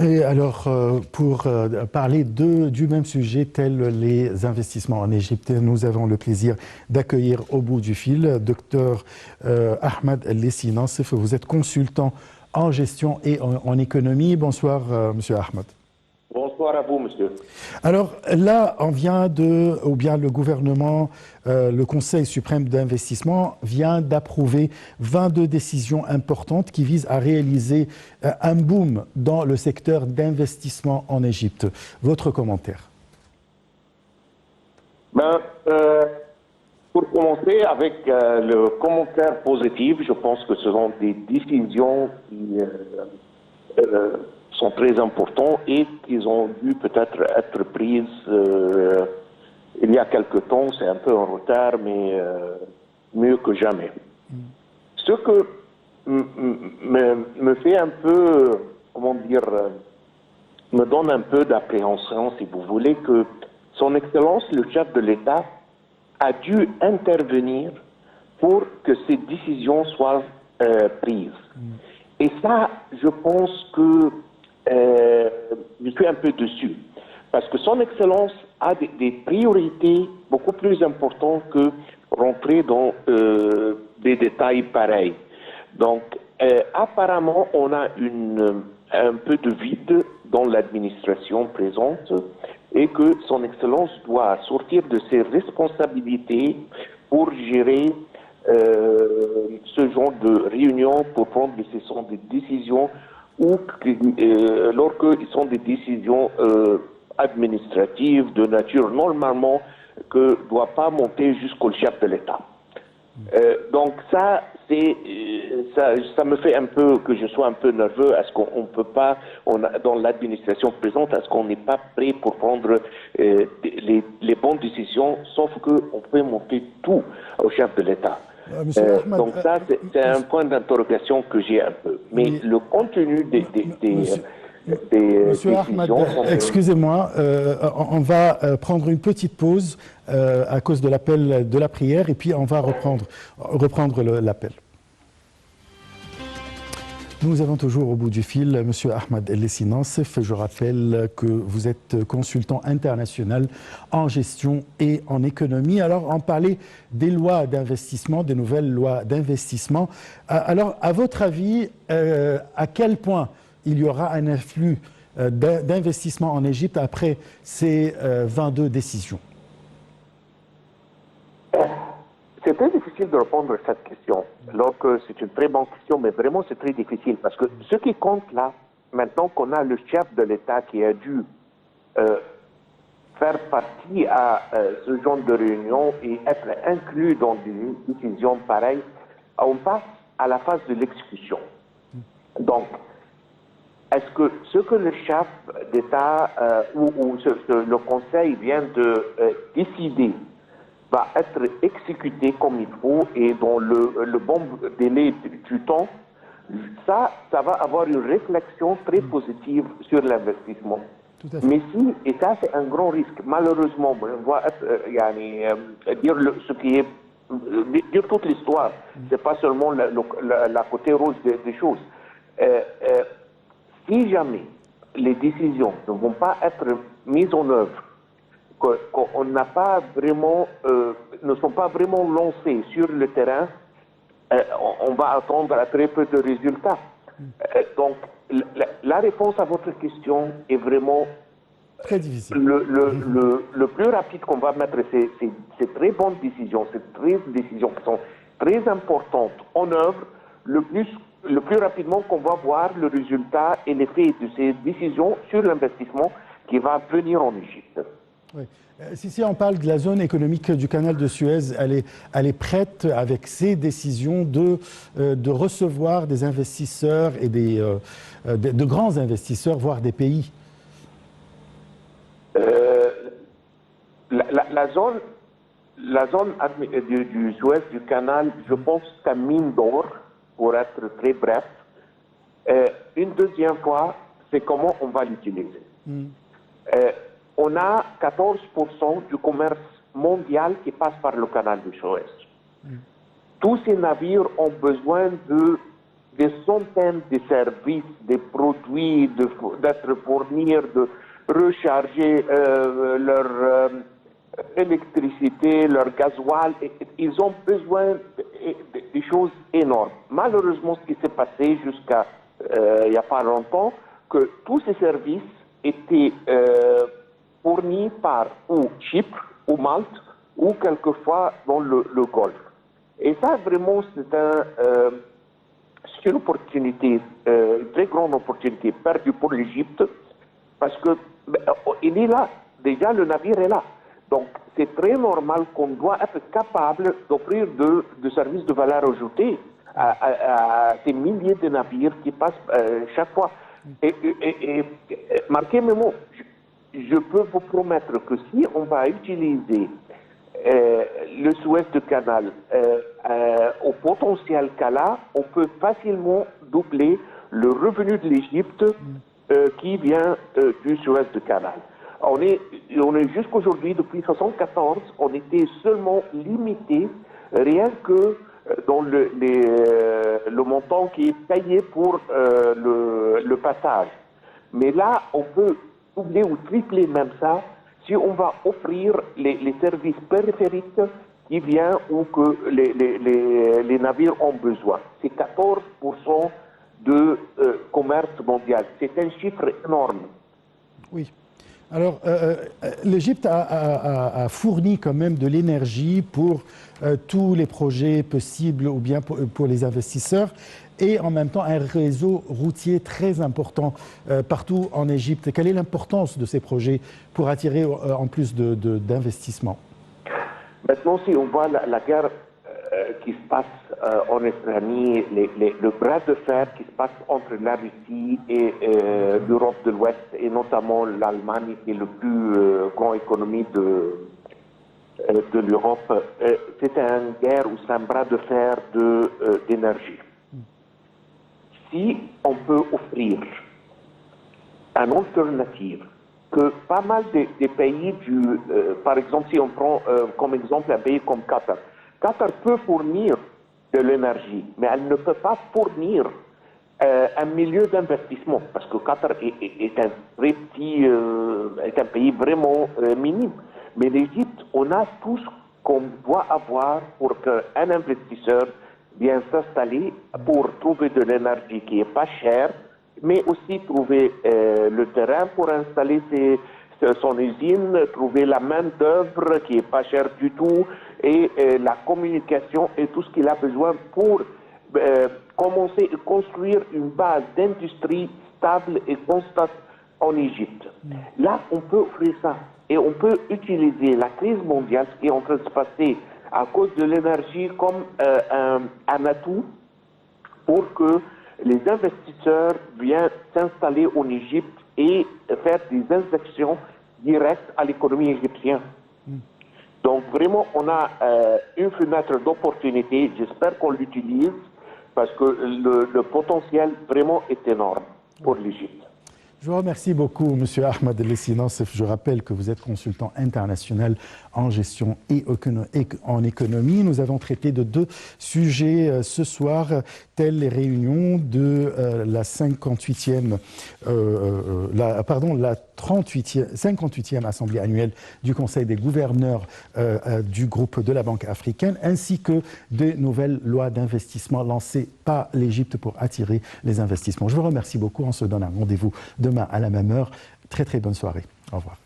Et alors, pour parler du même sujet, tel les investissements en Égypte, nous avons le plaisir d'accueillir au bout du fil Dr Ahmed El-Lessi Nassif. Vous êtes consultant en gestion et en économie. Bonsoir, Monsieur Ahmed. Bonsoir à vous, monsieur. Alors là, ou bien le gouvernement, le Conseil suprême d'investissement vient d'approuver 22 décisions importantes qui visent à réaliser un boom dans le secteur d'investissement en Égypte. Votre commentaire? Pour commencer avec le commentaire positif, je pense que ce sont des décisions qui sont très importantes et qui ont dû peut-être être prises il y a quelque temps. C'est un peu en retard, mais mieux que jamais. Ce que me fait un peu, comment dire, me donne un peu d'appréhension, si vous voulez, que Son Excellence, le chef de l'État, a dû intervenir pour que ces décisions soient prises. Et ça, je pense que je suis un peu dessus. Parce que Son Excellence a des priorités beaucoup plus importantes que rentrer dans des détails pareils. Donc, apparemment, on a un peu de vide dans l'administration présente et que Son Excellence doit sortir de ses responsabilités pour gérer ce genre de réunion, pour prendre des décisions ou lorsqu'ils sont des décisions administratives de nature normalement que ne doit pas monter jusqu'au chef de l'État. Donc ça me fait un peu que je sois un peu nerveux. Est-ce qu'on peut pas, dans l'administration présente, est-ce qu'on n'est pas prêt pour prendre les bonnes décisions, sauf qu'on peut monter tout au chef de l'État. Ahmed, donc ça, c'est un point d'interrogation que j'ai un peu. Mais le contenu Monsieur Ahmed, excusez-moi, on va prendre une petite pause à cause de l'appel de la prière et puis on va reprendre l'appel. Nous avons toujours au bout du fil Monsieur Ahmed El-Lessi Nassif. Je rappelle que vous êtes consultant international en gestion et en économie. Alors, on parlait des lois d'investissement, des nouvelles lois d'investissement. Alors, à votre avis, à quel point il y aura un afflux d'investissement en Égypte après ces 22 décisions? C'est très difficile de répondre à cette question. Alors que c'est une très bonne question, mais vraiment c'est très difficile. Parce que ce qui compte là, maintenant qu'on a le chef de l'État qui a dû faire partie à ce genre de réunion et être inclus dans des décisions pareilles, on passe à la phase de l'exécution. Donc, est-ce que ce que le chef d'État ou le Conseil vient de décider va être exécuté comme il faut et dans le bon délai du temps, ça va avoir une réflexion très positive sur l'investissement. Mais si, et ça c'est un grand risque, malheureusement, on va dire toute l'histoire, c'est pas seulement la côté rose des choses. Si jamais les décisions ne vont pas être mises en œuvre, qu'on n'a pas vraiment, ne sont pas vraiment lancés sur le terrain, on va attendre à très peu de résultats. Donc, la réponse à votre question est vraiment très difficile. Le plus rapide qu'on va mettre ces très bonnes décisions, ces 13 décisions qui sont très importantes en œuvre, le plus rapidement qu'on va voir le résultat et l'effet de ces décisions sur l'investissement qui va venir en Égypte. Oui. Si on parle de la zone économique du canal de Suez, elle est prête avec ses décisions de recevoir des investisseurs et de grands investisseurs, voire des pays. La zone du Suez, du canal, je pense qu'à mine d'or, pour être très bref. Une deuxième fois, c'est comment on va l'utiliser. On a 14% du commerce mondial qui passe par le canal de Suez. Tous ces navires ont besoin de des centaines de services, des produits, d'être fournis, de recharger leur électricité, leur gasoil. Ils ont besoin de choses énormes. Malheureusement, ce qui s'est passé jusqu'à il n'y a pas longtemps, que tous ces services étaient fournis par ou Chypre, ou Malte, ou quelquefois dans le Golfe. Et ça, vraiment, c'est une opportunité, une très grande opportunité perdue pour l'Égypte, parce que il est là, déjà le navire est là. Donc, c'est très normal qu'on doit être capable d'offrir de services de valeur ajoutée à ces milliers de navires qui passent chaque fois. Et marquez mes mots, je peux vous promettre que si on va utiliser le Suez de Canal au potentiel qu'elle a, on peut facilement doubler le revenu de l'Égypte qui vient du Suez de Canal. On est jusqu'aujourd'hui, depuis 1974, on était seulement limité rien que dans le montant qui est payé pour le passage. Mais là, on peut doubler ou tripler même ça si on va offrir les services périphériques qui viennent ou que les navires ont besoin. C'est 14% de commerce mondial. C'est un chiffre énorme. Oui. Alors, l'Égypte a fourni quand même de l'énergie pour tous les projets possibles ou bien pour les investisseurs et en même temps un réseau routier très important partout en Égypte. Quelle est l'importance de ces projets pour attirer en plus d'investissements? Maintenant, si on voit la guerre qui se passe en Ukraine, le bras de fer qui se passe entre la Russie et l'Europe de l'Ouest, et notamment l'Allemagne, qui est le plus grand économie de l'Europe, c'est une guerre ou c'est un bras de fer d'énergie. Si on peut offrir une alternative que pas mal des pays par exemple, si on prend comme exemple un pays comme Qatar. Qatar peut fournir de l'énergie, mais elle ne peut pas fournir un milieu d'investissement, parce que Qatar est un très petit, est un pays vraiment minime. Mais l'Égypte, on a tout ce qu'on doit avoir pour qu'un investisseur vienne s'installer pour trouver de l'énergie qui est pas chère, mais aussi trouver le terrain pour installer son usine, trouver la main-d'œuvre qui est pas chère du tout, et la communication et tout ce qu'il a besoin pour commencer à construire une base d'industrie stable et constante en Égypte. Là, on peut offrir ça. Et on peut utiliser la crise mondiale, ce qui est en train de se passer à cause de l'énergie, comme un atout pour que les investisseurs viennent s'installer en Égypte et faire des injections directes à l'économie égyptienne. Donc vraiment, on a une fenêtre d'opportunité. J'espère qu'on l'utilise parce que le potentiel vraiment est énorme pour l'Égypte. Je vous remercie beaucoup, M. Ahmed El-Lessi Nassef. Je rappelle que vous êtes consultant international en gestion et en économie. Nous avons traité de deux sujets ce soir, tels les réunions de la 58e Assemblée annuelle du Conseil des gouverneurs du groupe de la Banque africaine, ainsi que des nouvelles lois d'investissement lancées par l'Égypte pour attirer les investissements. Je vous remercie beaucoup. On se donne un rendez-vous demain à la même heure. Très très bonne soirée. Au revoir.